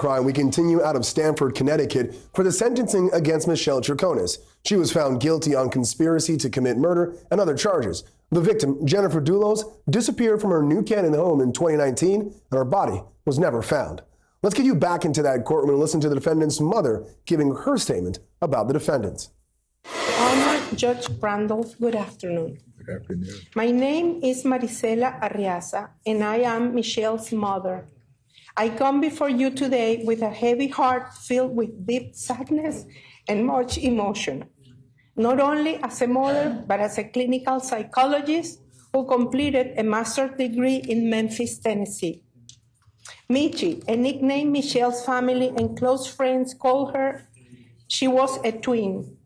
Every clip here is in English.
crime, we continue out of Stamford, Connecticut, for the sentencing against Michelle Troconis. She was found guilty on conspiracy to commit murder and other charges. The victim, Jennifer Dulos, disappeared from her New Canaan home in 2019, and her body was never found. Let's get you back into that courtroom and listen to the defendant's mother giving her statement about the defendants. Honored Judge Randolph, good afternoon. Good afternoon. My name is Marisela Arriaza, and I am Michelle's mother. I come before you today with a heavy heart filled with deep sadness and much emotion, not only as a mother, but as a clinical psychologist who completed a master's degree in Memphis, Tennessee. Michi, a nickname Michelle's family and close friends call her, she was a twin.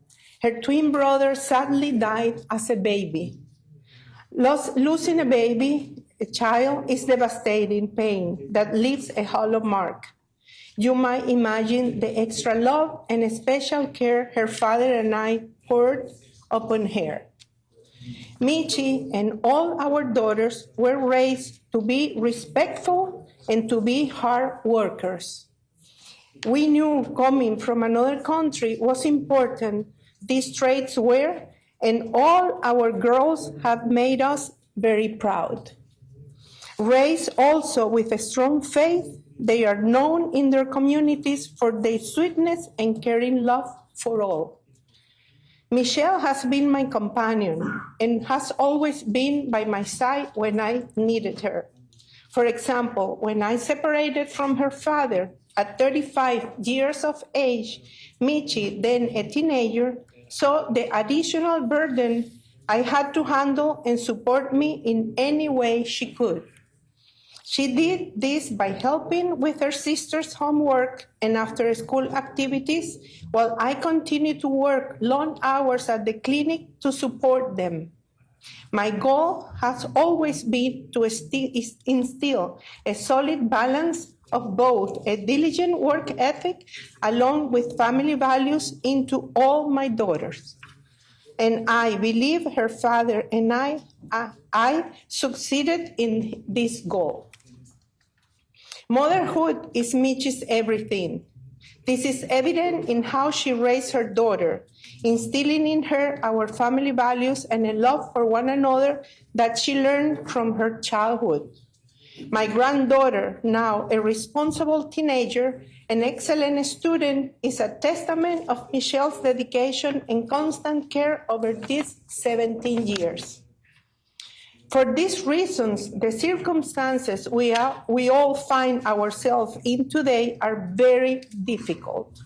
Her twin brother sadly died as a baby. Losing a baby, a child, is devastating pain that leaves a hollow mark. You might imagine the extra love and special care her father and I poured upon her. Michi and all our daughters were raised to be respectful and to be hard workers. We knew coming from another country was important. These traits were, and all our girls have made us very proud. Raised also with a strong faith, they are known in their communities for their sweetness and caring love for all. Michelle has been my companion and has always been by my side when I needed her. For example, when I separated from her father at 35 years of age, Michi, then a teenager, saw the additional burden I had to handle and support me in any way she could. She did this by helping with her sister's homework and after-school activities, while I continued to work long hours at the clinic to support them. My goal has always been to instill a solid balance of both a diligent work ethic along with family values into all my daughters. And I believe her father and I succeeded in this goal. Motherhood is Michi's everything. This is evident in how she raised her daughter, instilling in her our family values and a love for one another that she learned from her childhood. My granddaughter, now a responsible teenager, an excellent student, is a testament of Michelle's dedication and constant care over these 17 years. For these reasons, the circumstances we all find ourselves in today are very difficult.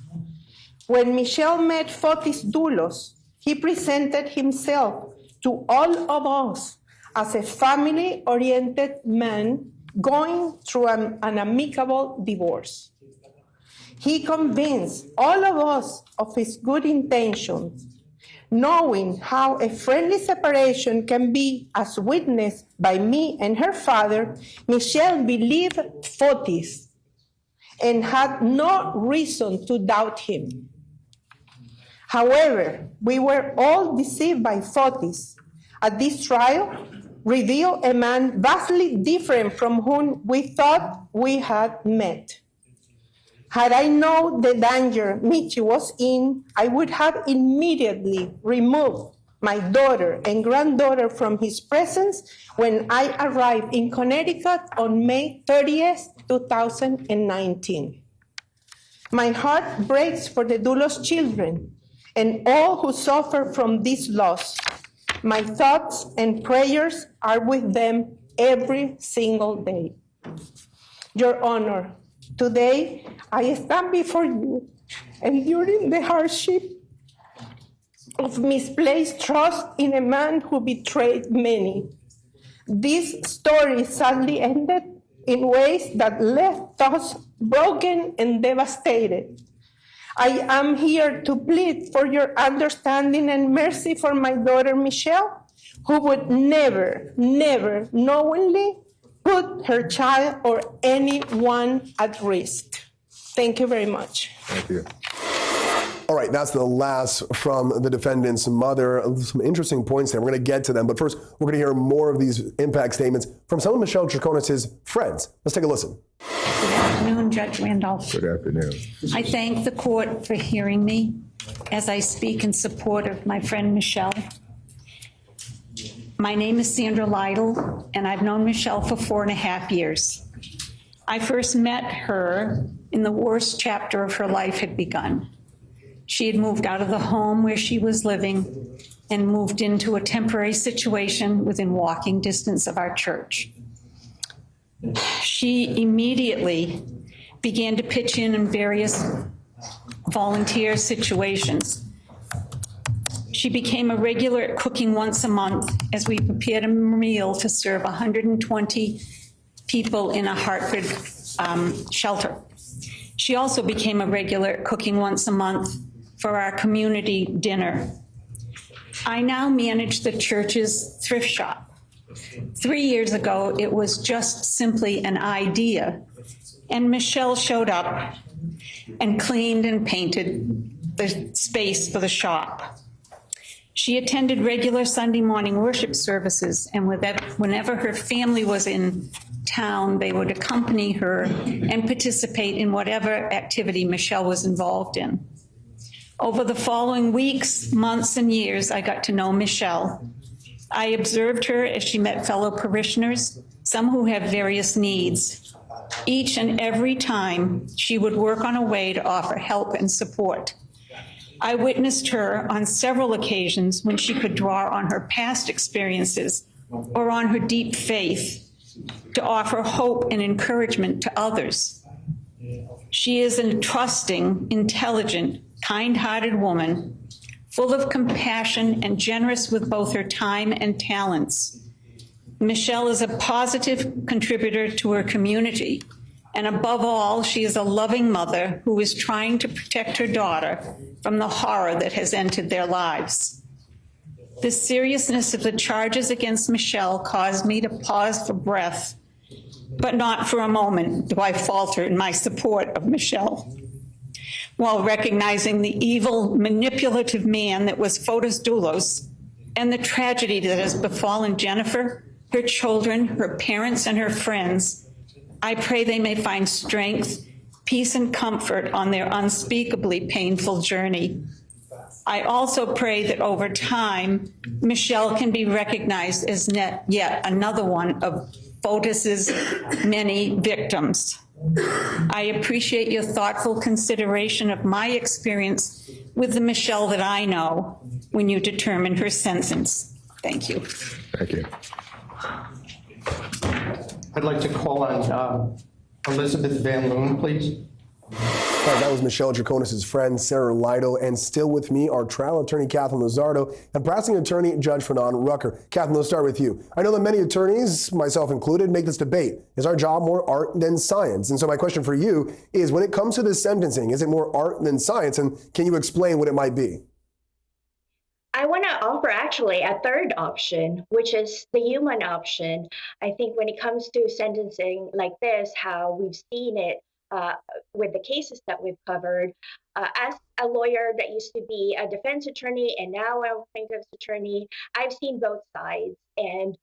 When Michelle met Fotis Dulos, he presented himself to all of us as a family-oriented man going through an amicable divorce. He convinced all of us of his good intentions, knowing how a friendly separation can be, as witnessed by me and her father. Michelle believed Fotis and had no reason to doubt him. However, we were all deceived by Fotis. At this trial, revealed a man vastly different from whom we thought we had met. Had I known the danger Michi was in, I would have immediately removed my daughter and granddaughter from his presence when I arrived in Connecticut on May 30th, 2019. My heart breaks for the Dulos children and all who suffer from this loss. My thoughts and prayers are with them every single day. Your Honor, today I stand before you, enduring the hardship of misplaced trust in a man who betrayed many. This story sadly ended in ways that left us broken and devastated. I am here to plead for your understanding and mercy for my daughter Michelle, who would never, never knowingly put her child or anyone at risk. Thank you very much. Thank you. All right, that's the last from the defendant's mother. Some interesting points there. We're going to get to them, but first, we're going to hear more of these impact statements from some of Michelle Troconis' friends. Let's take a listen. afternoon, Judge Randolph. Good afternoon. I thank the court for hearing me as I speak in support of my friend Michelle. My name is Sandra Lytle, and I've known Michelle for 4.5 years. I first met her in the worst chapter of her life had begun. She had moved out of the home where she was living and moved into a temporary situation within walking distance of our church. She immediately began to pitch in various volunteer situations. She became a regular at cooking once a month as we prepared a meal to serve 120 people in a Hartford shelter. She also became a regular at cooking once a month for our community dinner. I now manage the church's thrift shop. 3 years ago, it was just simply an idea, and Michelle showed up and cleaned and painted the space for the shop. She attended regular Sunday morning worship services, and whenever her family was in town, they would accompany her and participate in whatever activity Michelle was involved in. Over the following weeks, months, and years, I got to know Michelle. I observed her as she met fellow parishioners, some who have various needs. Each and every time, she would work on a way to offer help and support. I witnessed her on several occasions when she could draw on her past experiences or on her deep faith to offer hope and encouragement to others. She is a trusting, intelligent, kind-hearted woman, full of compassion and generous with both her time and talents. Michelle is a positive contributor to her community, and above all, she is a loving mother who is trying to protect her daughter from the horror that has entered their lives. The seriousness of the charges against Michelle caused me to pause for breath, but not for a moment do I falter in my support of Michelle. While recognizing the evil, manipulative man that was Fotis Dulos and the tragedy that has befallen Jennifer, her children, her parents, and her friends, I pray they may find strength, peace, and comfort on their unspeakably painful journey. I also pray that over time, Michelle can be recognized as yet another one of Fotis's many victims. I appreciate your thoughtful consideration of my experience with the Michelle that I know when you determine her sentence. Thank you. Thank you. I'd like to call on Elizabeth Van Loon, please. All right, that was Michelle Troconis' friend, Sarah Lytle, and still with me are trial attorney Katherine Luzardo and practicing attorney Judge Fernand Rucker. Katherine, let's start with you. I know that many attorneys, myself included, make this debate. Is our job more art than science? And so my question for you is, when it comes to this sentencing, is it more art than science? And can you explain what it might be? I want to offer actually a third option, which is the human option. I think when it comes to sentencing like this, how we've seen it with the cases that we've covered, as a lawyer that used to be a defense attorney and now a plaintiff's attorney, I've seen both sides. And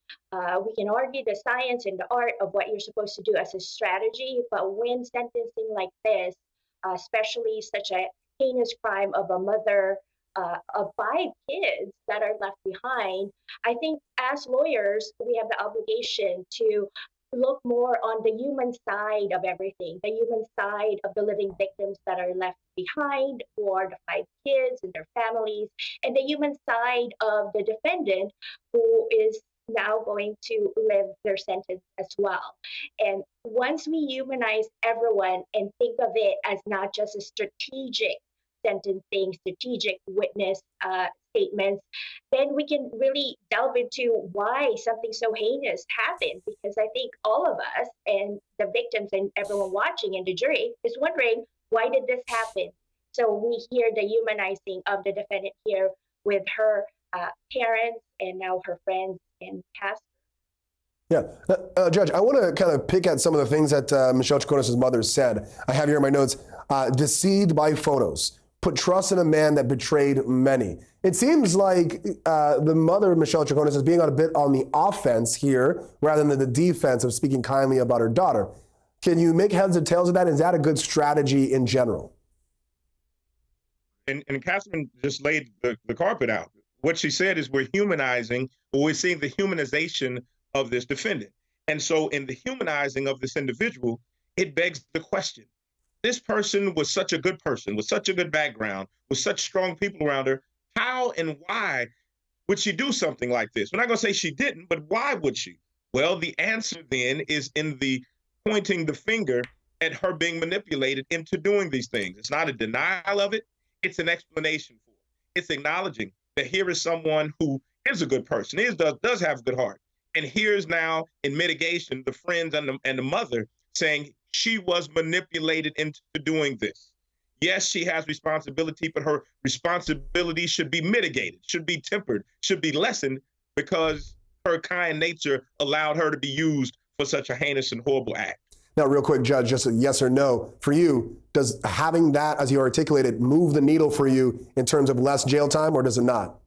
we can argue the science and the art of what you're supposed to do as a strategy, but when sentencing like this, especially such a heinous crime of a mother of 5 kids that are left behind, I think as lawyers, we have the obligation to look more on the human side of everything, the human side of the living victims that are left behind, or the 5 kids and their families, and the human side of the defendant who is now going to live their sentence as well. And once we humanize everyone and think of it as not just a strategic sentencing, strategic witness statements, then we can really delve into why something so heinous happened. Because I think all of us and the victims and everyone watching and the jury is wondering, why did this happen? So we hear the humanizing of the defendant here with her parents and now her friends and past. Yeah. Judge, I want to kind of pick at some of the things that Michelle Troconis' mother said. I have here in my notes, deceived by photos, put trust in a man that betrayed many. It seems like the mother, Michelle Troconis, is being a bit on the offense here rather than the defense of speaking kindly about her daughter. Can you make heads or tails of that? Is that a good strategy in general? And Katherine just laid the carpet out. What she said is we're humanizing, or we're seeing the humanization of this defendant. And so in the humanizing of this individual, it begs the question. This person was such a good person, with such a good background, with such strong people around her. How and why would she do something like this? We're not going to say she didn't, but why would she? Well, the answer then is in the pointing the finger at her being manipulated into doing these things. It's not a denial of it. It's an explanation for it. It's acknowledging that here is someone who is a good person, does have a good heart. And here's now, in mitigation, the friends and the mother saying she was manipulated into doing this. Yes, she has responsibility, but her responsibility should be mitigated, should be tempered, should be lessened, because her kind nature allowed her to be used for such a heinous and horrible act. Now, real quick, Judge, just a yes or no. For you, does having that, as you articulated, move the needle for you in terms of less jail time, or does it not?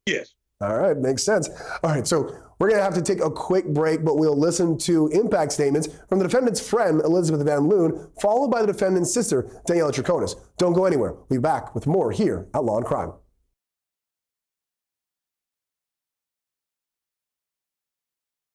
Yes. All right, makes sense. All right, so we're going to have to take a quick break, but we'll listen to impact statements from the defendant's friend, Elizabeth Van Loon, followed by the defendant's sister, Daniela Troconis. Don't go anywhere. We'll be back with more here at Law and Crime.